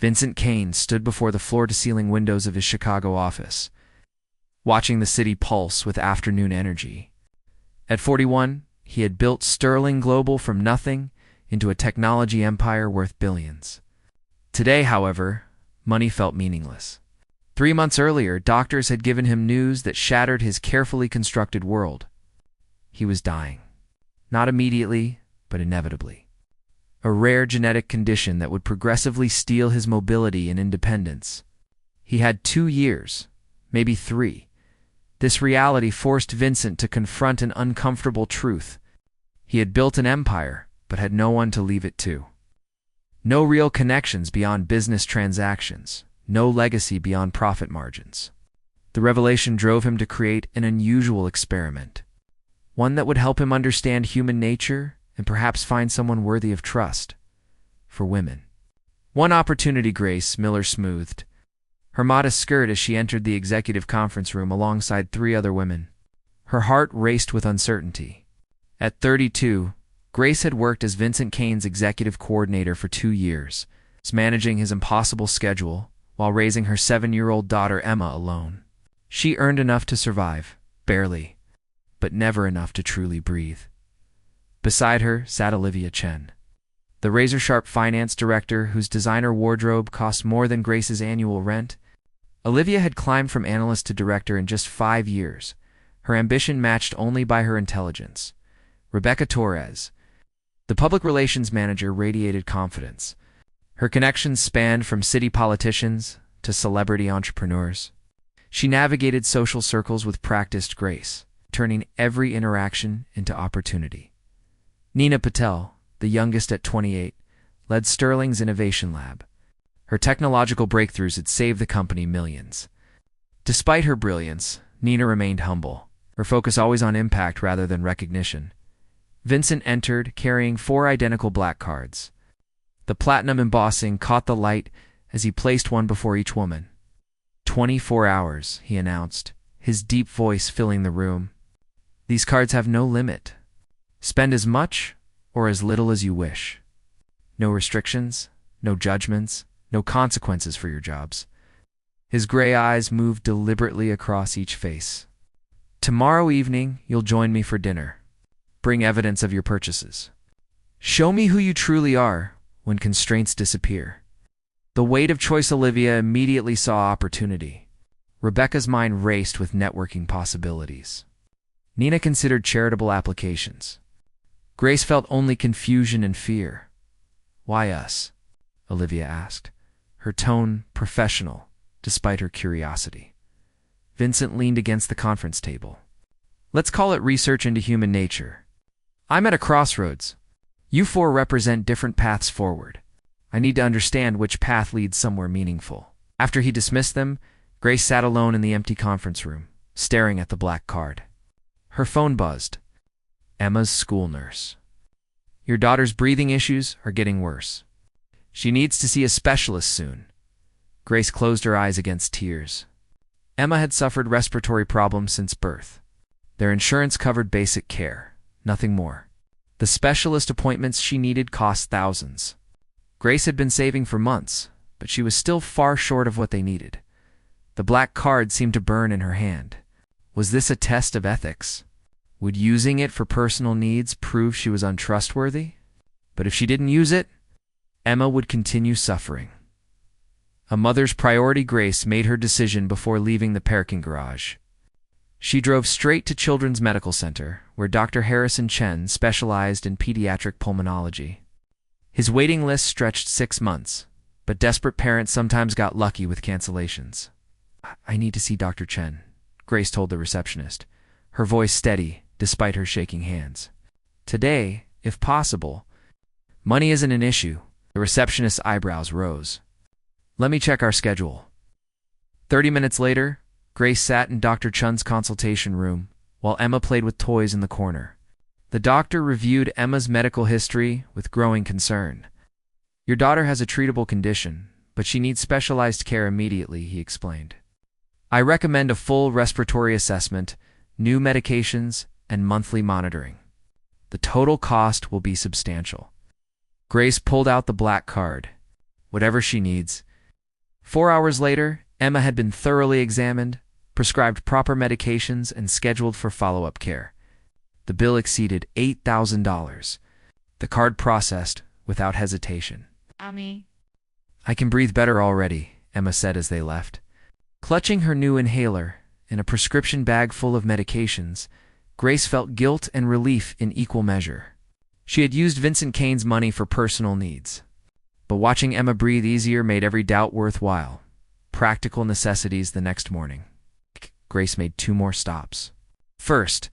Vincent Kane stood before the floor-to-ceiling windows of his Chicago office, watching the city pulse with afternoon energy. At 41, he had built Sterling Global from nothing into a technology empire worth billions. Today, however, money felt meaningless. 3 months earlier, doctors had given him news that shattered his carefully constructed world. He was dying. Not immediately, but inevitably. A rare genetic condition that would progressively steal his mobility and independence. He had 2 years, maybe 3. This reality forced Vincent to confront an uncomfortable truth. He had built an empire, but had no one to leave it to. No real connections beyond business transactions. No legacy beyond profit margins. The revelation drove him to create an unusual experiment. One that would help him understand human nature and perhaps find someone worthy of trust. For women. One opportunity Grace Miller smoothed her modest skirt as she entered the executive conference room alongside 3 other women. Her heart raced with uncertainty. At 32, Grace had worked as Vincent Kane's executive coordinator for 2 years, managing his impossible schedule while raising her 7-year-old daughter Emma alone. She earned enough to survive, barely, but never enough to truly breathe. Beside her sat Olivia Chen, the razor-sharp finance director whose designer wardrobe cost more than Grace's annual rent. Olivia had climbed from analyst to director in just 5 years, her ambition matched only by her intelligence. Rebecca Torres, the public relations manager, radiated confidence. Her connections spanned from city politicians to celebrity entrepreneurs. She navigated social circles with practiced grace, turning every interaction into opportunity. Nina Patel, the youngest at 28, led Sterling's innovation lab. Her technological breakthroughs had saved the company millions. Despite her brilliance, Nina remained humble, her focus always on impact rather than recognition. Vincent entered, carrying 4 identical black cards. The platinum embossing caught the light as he placed one before each woman. 24 hours, he announced, his deep voice filling the room. These cards have no limit. Spend as much or as little as you wish. No restrictions, no judgments, no consequences for your jobs. His gray eyes moved deliberately across each face. Tomorrow evening, you'll join me for dinner. Bring evidence of your purchases. Show me who you truly are when constraints disappear. The weight of choice. Olivia immediately saw opportunity. Rebecca's mind raced with networking possibilities. Nina considered charitable applications. Grace felt only confusion and fear. Why us? Olivia asked, her tone professional, despite her curiosity. Vincent leaned against the conference table. Let's call it research into human nature. I'm at a crossroads. You 4 represent different paths forward. I need to understand which path leads somewhere meaningful. After he dismissed them, Grace sat alone in the empty conference room, staring at the black card. Her phone buzzed. Emma's school nurse. Your daughter's breathing issues are getting worse. She needs to see a specialist soon. Grace closed her eyes against tears. Emma had suffered respiratory problems since birth. Their insurance covered basic care, nothing more. The specialist appointments she needed cost thousands. Grace had been saving for months, but she was still far short of what they needed. The black card seemed to burn in her hand. Was this a test of ethics? Would using it for personal needs prove she was untrustworthy? But if she didn't use it, Emma would continue suffering. A mother's priority, Grace made her decision before leaving the parking garage. She drove straight to Children's Medical Center, where Dr. Harrison Chen specialized in pediatric pulmonology. His waiting list stretched 6 months, but desperate parents sometimes got lucky with cancellations. I need to see Dr. Chen, Grace told the receptionist, her voice steady despite her shaking hands. Today, if possible. Money isn't an issue. The receptionist's eyebrows rose. Let me check our schedule. 30 minutes later, Grace sat in Dr. Chen's consultation room while Emma played with toys in the corner. The doctor reviewed Emma's medical history with growing concern. Your daughter has a treatable condition, but she needs specialized care immediately, he explained. I recommend a full respiratory assessment, new medications, and monthly monitoring. The total cost will be substantial. Grace pulled out the black card. Whatever she needs, 4 hours later, Emma had been thoroughly examined, prescribed proper medications, and scheduled for follow-up care. The bill exceeded $8,000. The card processed without hesitation. Ami. "I can breathe better already," Emma said as they left. Clutching her new inhaler and a prescription bag full of medications, Grace felt guilt and relief in equal measure. She had used Vincent Kane's money for personal needs, but watching Emma breathe easier made every doubt worthwhile. Practical necessities the next morning. Grace made 2 more stops. First,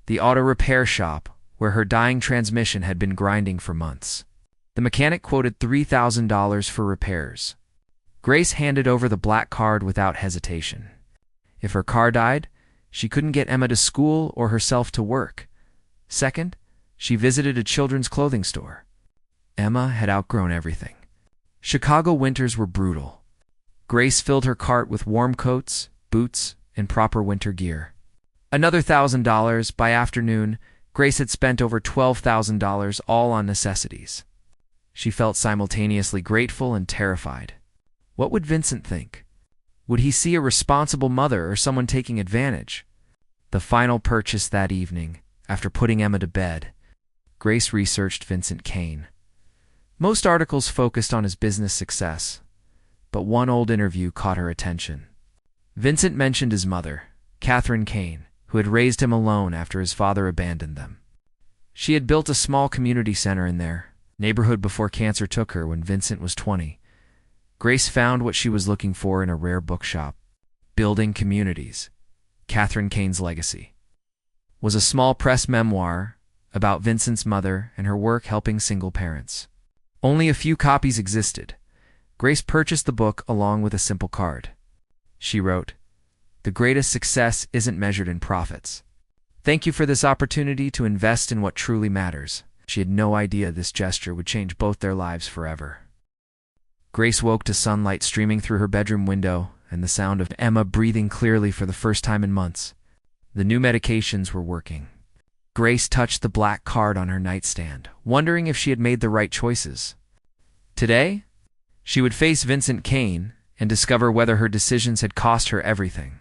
the auto repair shop, where her dying transmission had been grinding for months. The mechanic quoted $3,000 for repairs. Grace handed over the black card without hesitation. If her car died, she couldn't get Emma to school or herself to work. Second, she visited a children's clothing store. Emma had outgrown everything. Chicago winters were brutal. Grace filled her cart with warm coats, boots, and proper winter gear. Another $1,000. By afternoon, Grace had spent over $12,000 all on necessities. She felt simultaneously grateful and terrified. What would Vincent think? Would he see a responsible mother or someone taking advantage? The final purchase that evening, after putting Emma to bed, Grace researched Vincent Kane. Most articles focused on his business success, but one old interview caught her attention. Vincent mentioned his mother, Catherine Kane, who had raised him alone after his father abandoned them. She had built a small community center in their neighborhood before cancer took her when Vincent was 20. Grace found what she was looking for in a rare bookshop. Building Communities, Catherine Kane's Legacy, was a small press memoir about Vincent's mother and her work helping single parents. Only a few copies existed. Grace purchased the book along with a simple card. She wrote, "The greatest success isn't measured in profits. Thank you for this opportunity to invest in what truly matters." She had no idea this gesture would change both their lives forever. Grace woke to sunlight streaming through her bedroom window and the sound of Emma breathing clearly for the first time in months. The new medications were working. Grace touched the black card on her nightstand, wondering if she had made the right choices. Today, she would face Vincent Kane and discover whether her decisions had cost her everything.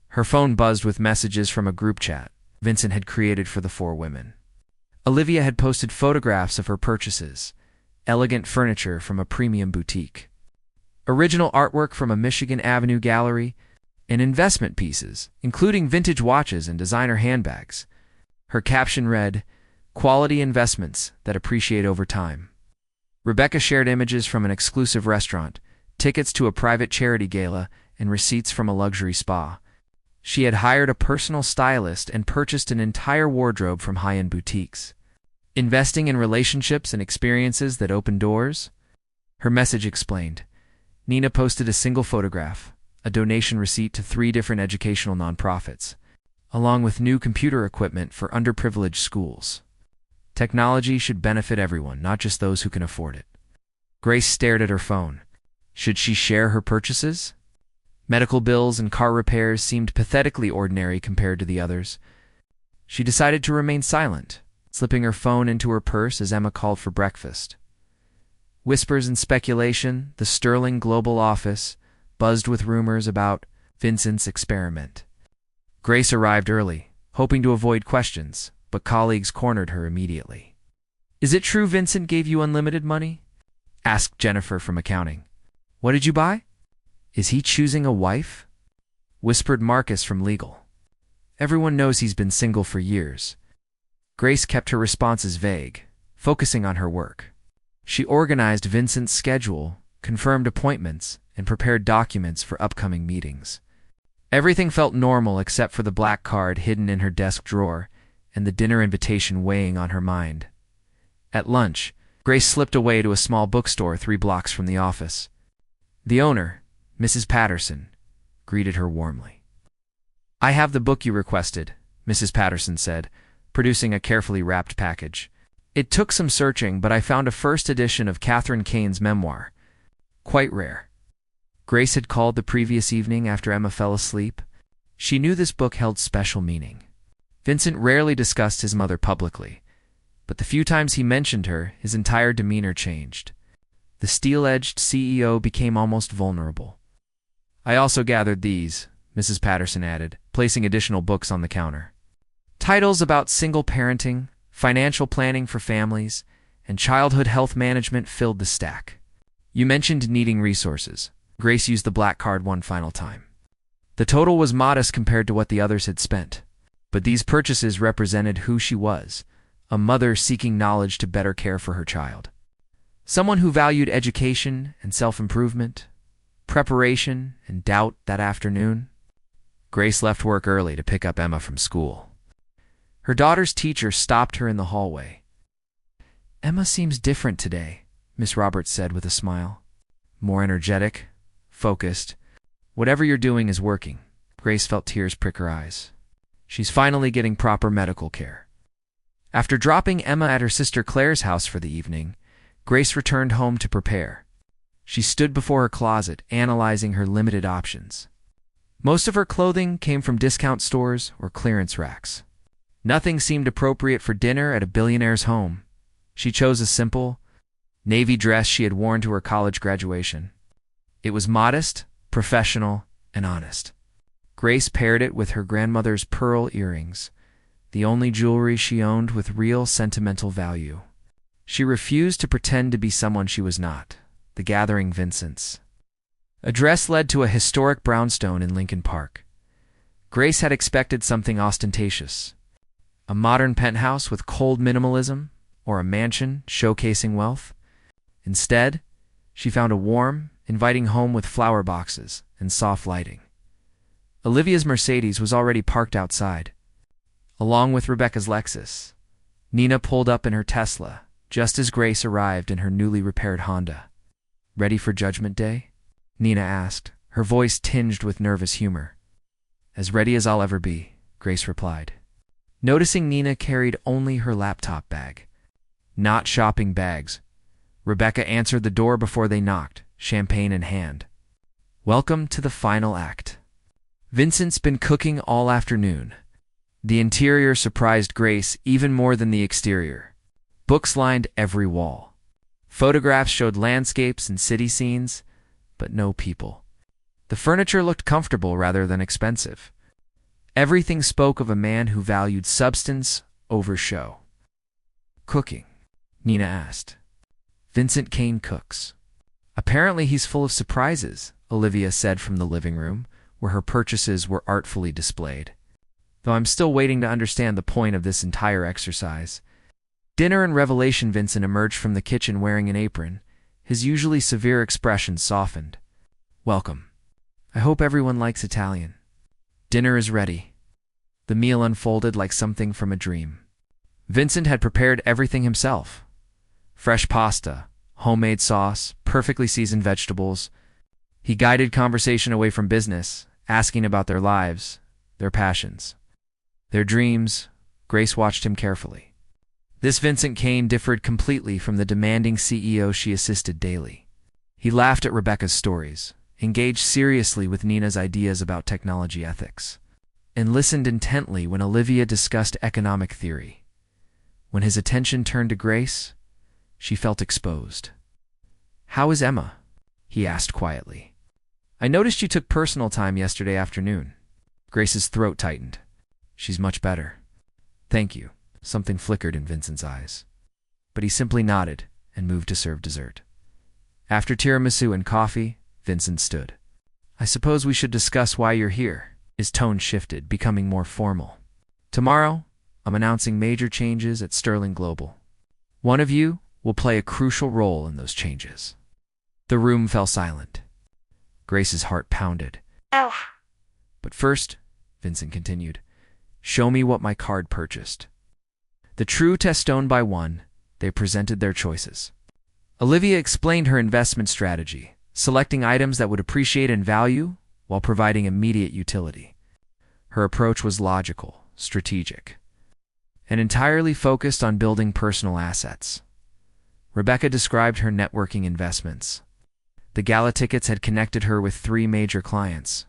Her phone buzzed with messages from a group chat Vincent had created for the 4 women. Olivia had posted photographs of her purchases, elegant furniture from a premium boutique, original artwork from a Michigan Avenue gallery, and investment pieces, including vintage watches and designer handbags. Her caption read, "Quality investments that appreciate over time." Rebecca shared images from an exclusive restaurant, tickets to a private charity gala, and receipts from a luxury spa. She had hired a personal stylist and purchased an entire wardrobe from high-end boutiques. Investing in relationships and experiences that open doors? Her message explained. Nina posted a single photograph, a donation receipt to 3 different educational nonprofits, along with new computer equipment for underprivileged schools. Technology should benefit everyone, not just those who can afford it. Grace stared at her phone. Should she share her purchases? Medical bills and car repairs seemed pathetically ordinary compared to the others. She decided to remain silent, slipping her phone into her purse as Emma called for breakfast. Whispers and speculation, the Sterling Global office, buzzed with rumors about Vincent's experiment. Grace arrived early, hoping to avoid questions, but colleagues cornered her immediately. "Is it true Vincent gave you unlimited money?" asked Jennifer from accounting. "What did you buy?" "Is he choosing a wife?" whispered Marcus from legal. "Everyone knows he's been single for years." Grace kept her responses vague, focusing on her work. She organized Vincent's schedule, confirmed appointments, and prepared documents for upcoming meetings. Everything felt normal except for the black card hidden in her desk drawer and the dinner invitation weighing on her mind. At lunch, Grace slipped away to a small bookstore 3 blocks from the office. The owner, Mrs. Patterson, greeted her warmly. "I have the book you requested," Mrs. Patterson said, producing a carefully wrapped package. "It took some searching, but I found a first edition of Catherine Kane's memoir. Quite rare." Grace had called the previous evening after Emma fell asleep. She knew this book held special meaning. Vincent rarely discussed his mother publicly, but the few times he mentioned her, his entire demeanor changed. The steel-edged CEO became almost vulnerable. "I also gathered these," Mrs. Patterson added, placing additional books on the counter. Titles about single parenting, financial planning for families, and childhood health management filled the stack. "You mentioned needing resources." Grace used the black card one final time. The total was modest compared to what the others had spent, but these purchases represented who she was, a mother seeking knowledge to better care for her child. Someone who valued education and self-improvement, preparation and doubt that afternoon. Grace left work early to pick up Emma from school. Her daughter's teacher stopped her in the hallway. "Emma seems different today," Miss Roberts said with a smile. "More energetic, focused. Whatever you're doing is working." Grace felt tears prick her eyes. She's finally getting proper medical care. After dropping Emma at her sister Claire's house for the evening, Grace returned home to prepare. She stood before her closet, analyzing her limited options. Most of her clothing came from discount stores or clearance racks. Nothing seemed appropriate for dinner at a billionaire's home. She chose a simple, navy dress she had worn to her college graduation. It was modest, professional, and honest. Grace paired it with her grandmother's pearl earrings, the only jewelry she owned with real sentimental value. She refused to pretend to be someone she was not, the gathering Vincent's. A dress led to a historic brownstone in Lincoln Park. Grace had expected something ostentatious. A modern penthouse with cold minimalism, or a mansion showcasing wealth. Instead, she found a warm, inviting home with flower boxes and soft lighting. Olivia's Mercedes was already parked outside. Along with Rebecca's Lexus, Nina pulled up in her Tesla, just as Grace arrived in her newly repaired Honda. "Ready for Judgment Day?" Nina asked, her voice tinged with nervous humor. "As ready as I'll ever be," Grace replied. Noticing Nina carried only her laptop bag, not shopping bags, Rebecca answered the door before they knocked, champagne in hand. "Welcome to the final act." Vincent's been cooking all afternoon. The interior surprised Grace even more than the exterior. Books lined every wall. Photographs showed landscapes and city scenes, but no people. The furniture looked comfortable rather than expensive. Everything spoke of a man who valued substance over show. "Cooking?" Nina asked. "Vincent Kane cooks. Apparently he's full of surprises," Olivia said from the living room, where her purchases were artfully displayed. "Though I'm still waiting to understand the point of this entire exercise." Dinner and revelation. Vincent emerged from the kitchen wearing an apron, his usually severe expression softened. "Welcome. I hope everyone likes Italian. Dinner is ready." The meal unfolded like something from a dream. Vincent had prepared everything himself. Fresh pasta, homemade sauce, perfectly seasoned vegetables. He guided conversation away from business, asking about their lives, their passions, their dreams. Grace watched him carefully. This Vincent Kane differed completely from the demanding CEO she assisted daily. He laughed at Rebecca's stories, engaged seriously with Nina's ideas about technology ethics, and listened intently when Olivia discussed economic theory. When his attention turned to Grace, she felt exposed. "How is Emma?" he asked quietly. "I noticed you took personal time yesterday afternoon." Grace's throat tightened. "She's much better. Thank you." Something flickered in Vincent's eyes, but he simply nodded and moved to serve dessert. After tiramisu and coffee, Vincent stood. "I suppose we should discuss why you're here." His tone shifted, becoming more formal. "Tomorrow, I'm announcing major changes at Sterling Global. One of you will play a crucial role in those changes." The room fell silent. Grace's heart pounded. "Oh." "But first," Vincent continued, "show me what my card purchased." The true test owned by one, they presented their choices. Olivia explained her investment strategy, selecting items that would appreciate in value while providing immediate utility. Her approach was logical, strategic, and entirely focused on building personal assets. Rebecca described her networking investments. The gala tickets had connected her with 3 major clients.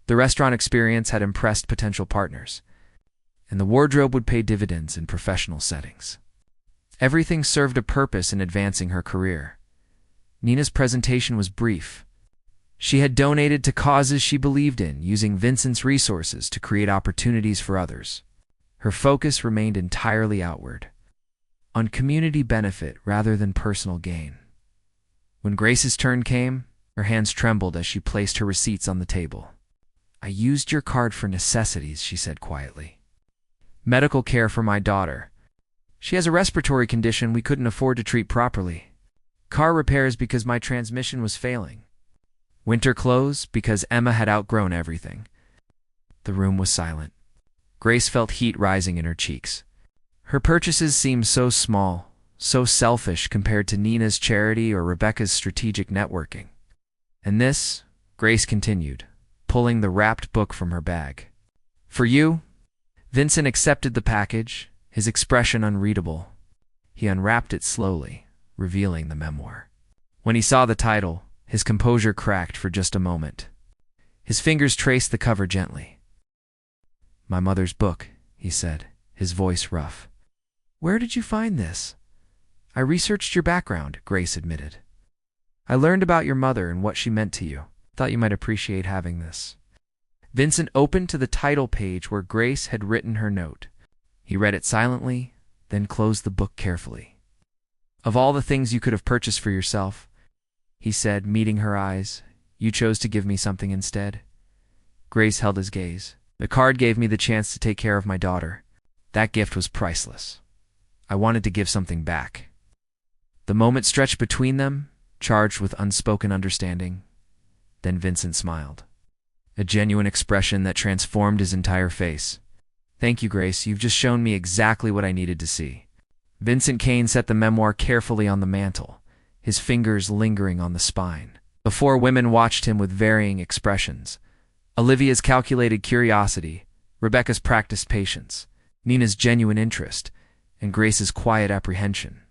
The restaurant experience had impressed potential partners, and the wardrobe would pay dividends in professional settings. Everything served a purpose in advancing her career. Nina's presentation was brief. She had donated to causes she believed in, using Vincent's resources to create opportunities for others. Her focus remained entirely outward, on community benefit rather than personal gain. When Grace's turn came, her hands trembled as she placed her receipts on the table. "I used your card for necessities," she said quietly. "Medical care for my daughter. She has a respiratory condition we couldn't afford to treat properly. Car repairs because my transmission was failing. Winter clothes because Emma had outgrown everything." The room was silent. Grace felt heat rising in her cheeks. Her purchases seemed so small, so selfish compared to Nina's charity or Rebecca's strategic networking. "And this," Grace continued, pulling the wrapped book from her bag. "For you." Vincent accepted the package, his expression unreadable. He unwrapped it slowly, revealing the memoir. When he saw the title, his composure cracked for just a moment. His fingers traced the cover gently. "My mother's book," he said, his voice rough. "Where did you find this?" "I researched your background," Grace admitted. "I learned about your mother and what she meant to you. Thought you might appreciate having this." Vincent opened to the title page where Grace had written her note. He read it silently, then closed the book carefully. "Of all the things you could have purchased for yourself," he said, meeting her eyes, "you chose to give me something instead." Grace held his gaze. "The card gave me the chance to take care of my daughter. That gift was priceless. I wanted to give something back." The moment stretched between them, charged with unspoken understanding. Then Vincent smiled, a genuine expression that transformed his entire face. "Thank you, Grace. You've just shown me exactly what I needed to see." Vincent Kane set the memoir carefully on the mantel, his fingers lingering on the spine. The four women watched him with varying expressions. Olivia's calculated curiosity, Rebecca's practiced patience, Nina's genuine interest, and Grace's quiet apprehension.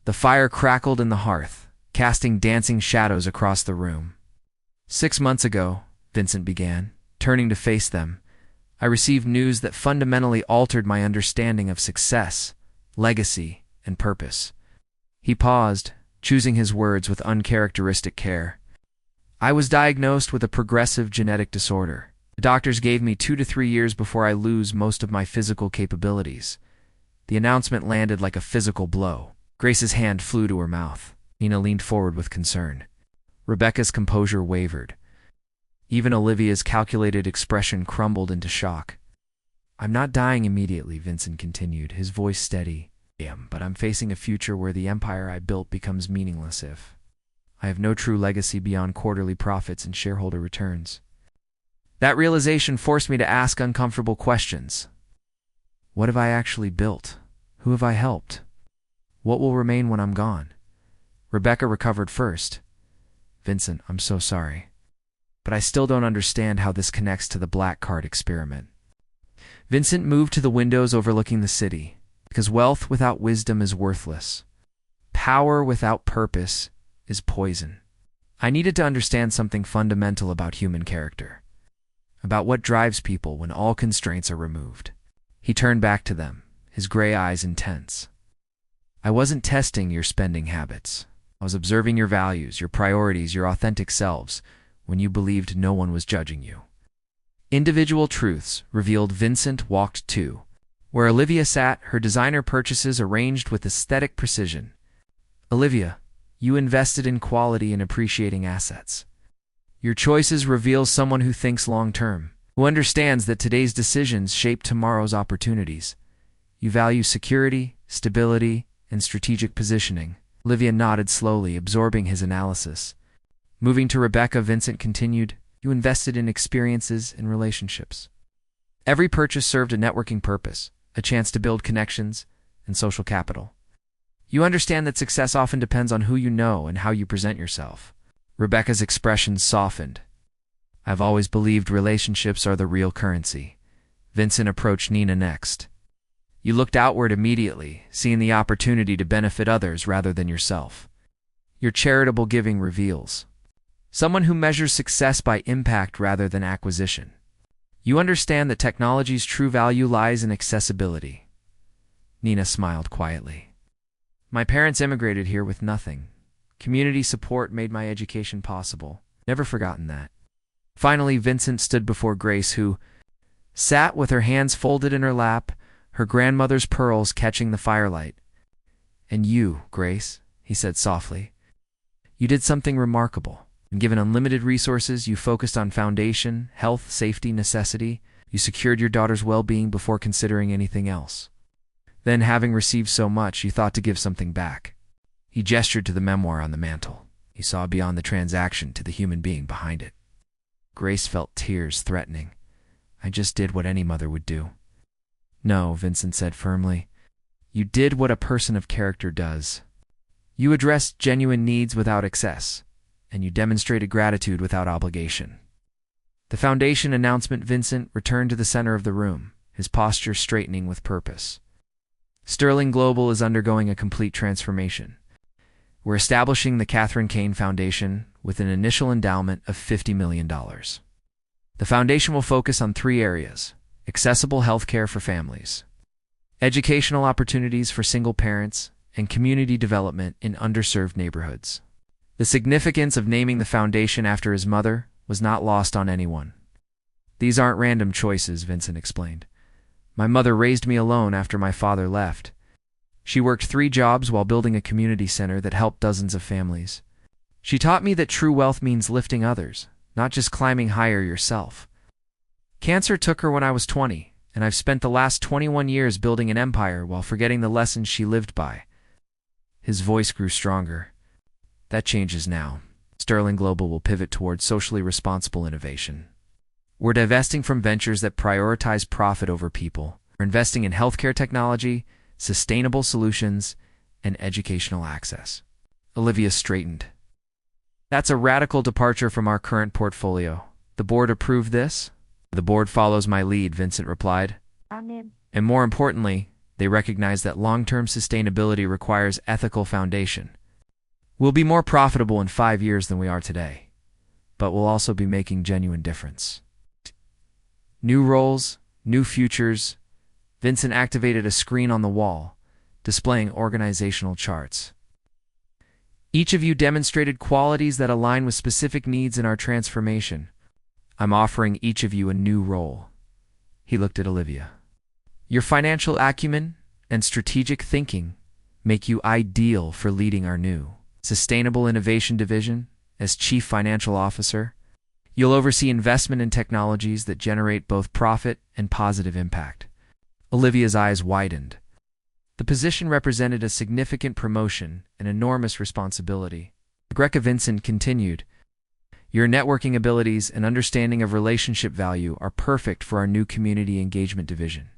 The fire crackled in the hearth, casting dancing shadows across the room. "6 months ago," Vincent began, turning to face them, "I received news that fundamentally altered my understanding of success, legacy, and purpose." He paused, choosing his words with uncharacteristic care. "I was diagnosed with a progressive genetic disorder. The doctors gave me 2 to 3 years before I lose most of my physical capabilities." The announcement landed like a physical blow. Grace's hand flew to her mouth. Nina leaned forward with concern. Rebecca's composure wavered. Even Olivia's calculated expression crumbled into shock. "I'm not dying immediately," Vincent continued, his voice steady. "But I'm facing a future where the empire I built becomes meaningless if I have no true legacy beyond quarterly profits and shareholder returns." That realization forced me to ask uncomfortable questions. What have I actually built? Who have I helped? What will remain when I'm gone? Rebecca recovered first. "Vincent, I'm so sorry. But I still don't understand how this connects to the black card experiment." Vincent moved to the windows overlooking the city, because wealth without wisdom is worthless. Power without purpose is poison. I needed to understand something fundamental about human character, about what drives people when all constraints are removed. He turned back to them, his gray eyes intense. "I wasn't testing your spending habits. I was observing your values, your priorities, your authentic selves, when you believed no one was judging you." Individual truths revealed. Vincent walked to where Olivia sat, her designer purchases arranged with aesthetic precision. "Olivia, you invested in quality and appreciating assets. Your choices reveal someone who thinks long-term, who understands that today's decisions shape tomorrow's opportunities. You value security, stability, and strategic positioning." Olivia nodded slowly, absorbing his analysis. Moving to Rebecca, Vincent continued, "You invested in experiences and relationships. Every purchase served a networking purpose, a chance to build connections and social capital. You understand that success often depends on who you know and how you present yourself." Rebecca's expression softened. "I've always believed relationships are the real currency." Vincent approached Nina next. "You looked outward immediately, seeing the opportunity to benefit others rather than yourself. Your charitable giving reveals someone who measures success by impact rather than acquisition. You understand that technology's true value lies in accessibility." Nina smiled quietly. "My parents immigrated here with nothing. Community support made my education possible. Never forgotten that. Finally, Vincent stood before Grace, who sat with her hands folded in her lap, her grandmother's pearls catching the firelight. "And you, Grace," he said softly, "you did something remarkable. And given unlimited resources, you focused on foundation, health, safety, necessity. You secured your daughter's well-being before considering anything else. Then, having received so much, you thought to give something back." He gestured to the memoir on the mantel. He saw beyond the transaction to the human being behind it. Grace felt tears threatening. "I just did what any mother would do." "No," Vincent said firmly. "You did what a person of character does. You addressed genuine needs without excess, and you demonstrated gratitude without obligation." The foundation announcement. Vincent returned to the center of the room, his posture straightening with purpose. "Sterling Global is undergoing a complete transformation. We're establishing the Vincent Kane Foundation with an initial endowment of $50 million. The foundation will focus on 3 areas: accessible healthcare for families, educational opportunities for single parents, and community development in underserved neighborhoods." The significance of naming the foundation after his mother was not lost on anyone. "These aren't random choices," Vincent explained. "My mother raised me alone after my father left. She worked 3 jobs while building a community center that helped dozens of families. She taught me that true wealth means lifting others, not just climbing higher yourself. Cancer took her when I was 20, and I've spent the last 21 years building an empire while forgetting the lessons she lived by." His voice grew stronger. "That changes now. Sterling Global will pivot towards socially responsible innovation. We're divesting from ventures that prioritize profit over people. We're investing in healthcare technology, sustainable solutions, and educational access." Olivia straightened. "That's a radical departure from our current portfolio. The board approved this?" "The board follows my lead," Vincent replied. Amen. "And more importantly, they recognize that long-term sustainability requires ethical foundation. We'll be more profitable in 5 years than we are today, but we'll also be making genuine difference." New roles, new futures. Vincent activated a screen on the wall, displaying organizational charts. "Each of you demonstrated qualities that align with specific needs in our transformation. I'm offering each of you a new role." He looked at Olivia. "Your financial acumen and strategic thinking make you ideal for leading our new Sustainable Innovation Division as Chief Financial Officer. You'll oversee investment in technologies that generate both profit and positive impact." Olivia's eyes widened. The position represented a significant promotion and enormous responsibility. Greca. Vincent continued, "Your networking abilities and understanding of relationship value are perfect for our new Community Engagement Division.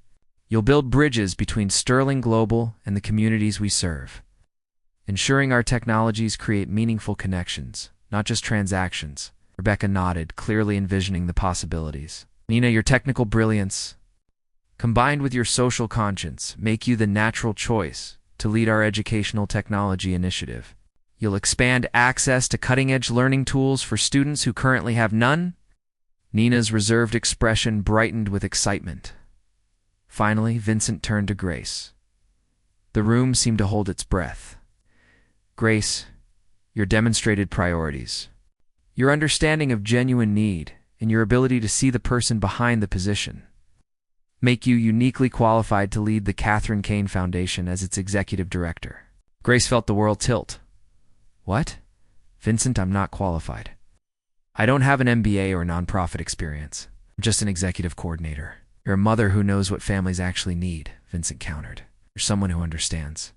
You'll build bridges between Sterling Global and the communities we serve, ensuring our technologies create meaningful connections, not just transactions." Rebecca nodded, clearly envisioning the possibilities. "Nina, your technical brilliance, combined with your social conscience, make you the natural choice to lead our educational technology initiative. You'll expand access to cutting-edge learning tools for students who currently have none." Nina's reserved expression brightened with excitement. Finally, Vincent turned to Grace. The room seemed to hold its breath. "Grace, your demonstrated priorities, your understanding of genuine need, and your ability to see the person behind the position make you uniquely qualified to lead the Vincent Kane Foundation as its executive director." Grace felt the world tilt. "What? Vincent, I'm not qualified. I don't have an MBA or nonprofit experience. I'm just an executive coordinator." "You're a mother who knows what families actually need," Vincent countered. "You're someone who understands.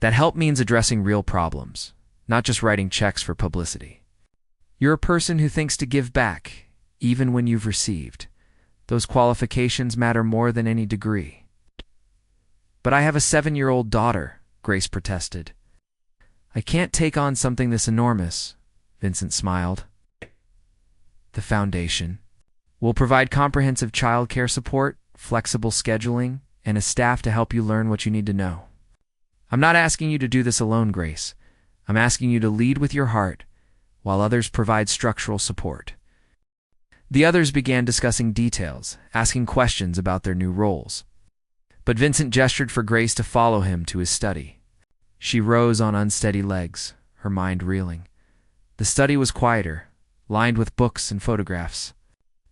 That help means addressing real problems, not just writing checks for publicity. You're a person who thinks to give back, even when you've received. Those qualifications matter more than any degree." "But I have a 7-year-old daughter," Grace protested. "I can't take on something this enormous," Vincent smiled. "The foundation will provide comprehensive childcare support, flexible scheduling, and a staff to help you learn what you need to know. I'm not asking you to do this alone, Grace. I'm asking you to lead with your heart, while others provide structural support." The others began discussing details, asking questions about their new roles. But Vincent gestured for Grace to follow him to his study. She rose on unsteady legs, her mind reeling. The study was quieter, lined with books and photographs.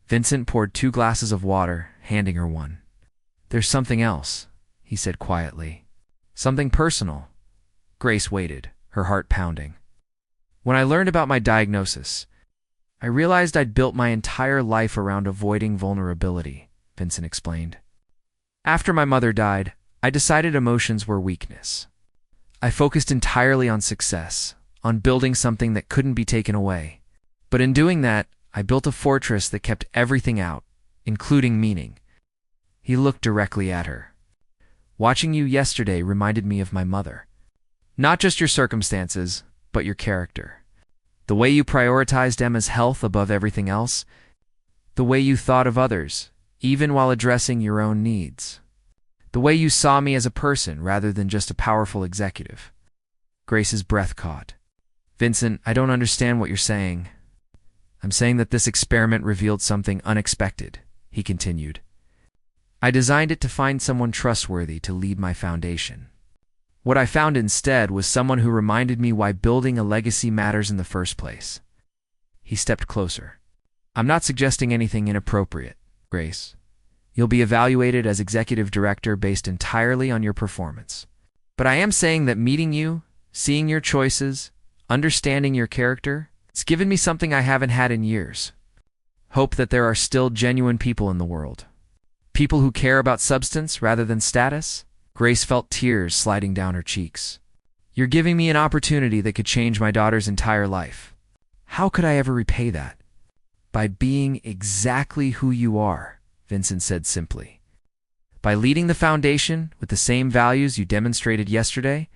Vincent poured 2 glasses of water, handing her one. "There's something else," he said quietly. "Something personal." Grace waited, her heart pounding. "When I learned about my diagnosis, I realized I'd built my entire life around avoiding vulnerability," Vincent explained. "After my mother died, I decided emotions were weakness. I focused entirely on success, on building something that couldn't be taken away. But in doing that, I built a fortress that kept everything out, including meaning." He looked directly at her. "Watching you yesterday reminded me of my mother. Not just your circumstances, but your character. The way you prioritized Emma's health above everything else. The way you thought of others, even while addressing your own needs. The way you saw me as a person rather than just a powerful executive." Grace's breath caught. "Vincent, I don't understand what you're saying." "I'm saying that this experiment revealed something unexpected," he continued. "I designed it to find someone trustworthy to lead my foundation. What I found instead was someone who reminded me why building a legacy matters in the first place." He stepped closer. "I'm not suggesting anything inappropriate, Grace. You'll be evaluated as executive director based entirely on your performance. But I am saying that meeting you, seeing your choices, understanding your character, it's given me something I haven't had in years. Hope that there are still genuine people in the world. People who care about substance rather than status." Grace felt tears sliding down her cheeks. "You're giving me an opportunity that could change my daughter's entire life. How could I ever repay that?" "By being exactly who you are," Vincent said simply. "By leading the foundation with the same values you demonstrated yesterday.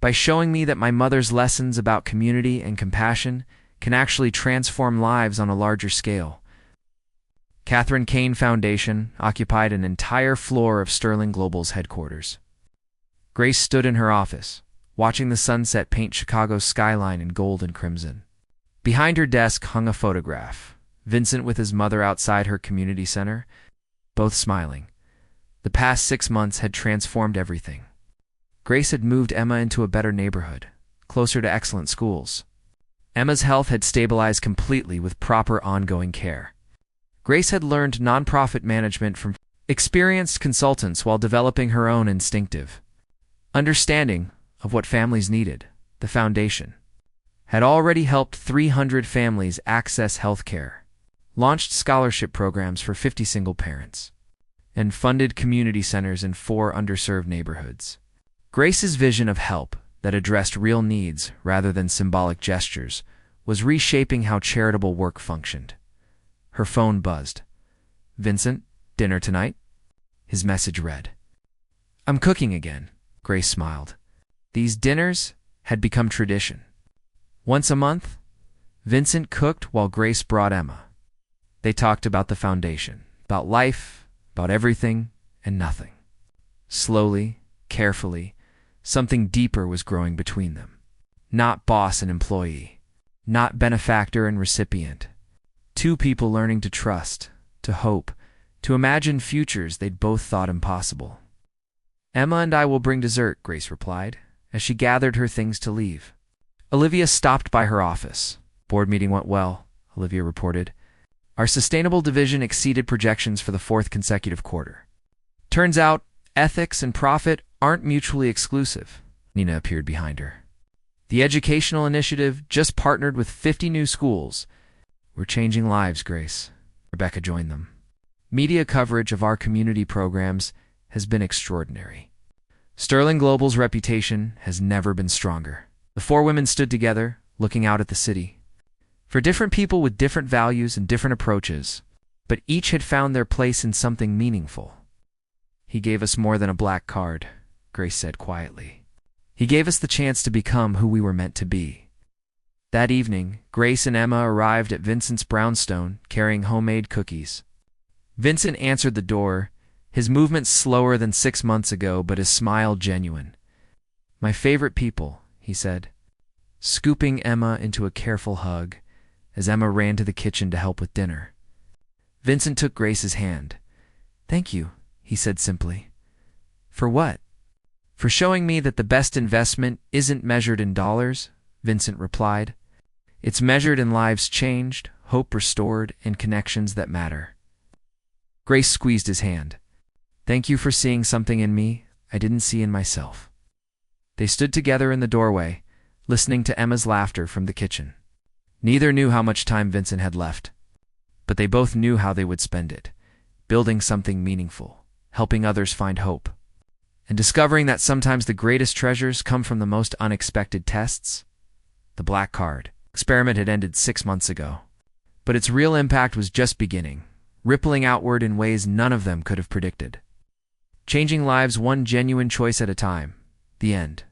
By showing me that my mother's lessons about community and compassion can actually transform lives on a larger scale." Catherine Kane Foundation occupied an entire floor of Sterling Global's headquarters. Grace stood in her office, watching the sunset paint Chicago's skyline in gold and crimson. Behind her desk hung a photograph, Vincent with his mother outside her community center, both smiling. The past 6 months had transformed everything. Grace had moved Emma into a better neighborhood, closer to excellent schools. Emma's health had stabilized completely with proper ongoing care. Grace had learned nonprofit management from experienced consultants while developing her own instinctive understanding of what families needed. The foundation had already helped 300 families access health care, launched scholarship programs for 50 single parents, and funded community centers in 4 underserved neighborhoods. Grace's vision of help that addressed real needs rather than symbolic gestures was reshaping how charitable work functioned. Her phone buzzed. "Vincent, dinner tonight?" His message read. "I'm cooking again," Grace smiled. These dinners had become tradition. Once a month, Vincent cooked while Grace brought Emma. They talked about the foundation, about life, about everything and nothing. Slowly, carefully, something deeper was growing between them. Not boss and employee, not benefactor and recipient. 2 people learning to trust, to hope, to imagine futures they'd both thought impossible. "Emma and I will bring dessert," Grace replied, as she gathered her things to leave. Olivia stopped by her office. "Board meeting went well," Olivia reported. "Our sustainable division exceeded projections for the 4th consecutive quarter. Turns out, ethics and profit aren't mutually exclusive." Nina appeared behind her. "The educational initiative just partnered with 50 new schools. We're changing lives, Grace." Rebecca joined them. "Media coverage of our community programs has been extraordinary. Sterling Global's reputation has never been stronger." The 4 women stood together, looking out at the city. For different people with different values and different approaches, but each had found their place in something meaningful. "He gave us more than a black card," Grace said quietly. "He gave us the chance to become who we were meant to be." That evening, Grace and Emma arrived at Vincent's brownstone, carrying homemade cookies. Vincent answered the door, his movements slower than 6 months ago, but his smile genuine. "My favorite people," he said, scooping Emma into a careful hug as Emma ran to the kitchen to help with dinner. Vincent took Grace's hand. "Thank you," he said simply. "For what?" "For showing me that the best investment isn't measured in dollars, Vincent replied. It's measured in lives changed, hope restored, and connections that matter. Grace squeezed his hand. Thank you for seeing something in me I didn't see in myself. They stood together in the doorway, listening to Emma's laughter from the kitchen. Neither knew how much time Vincent had left, but they both knew how they would spend it, building something meaningful, helping others find hope, and discovering that sometimes the greatest treasures come from the most unexpected tests. The black card experiment had ended 6 months ago, but its real impact was just beginning, rippling outward in ways none of them could have predicted. Changing lives one genuine choice at a time. The end.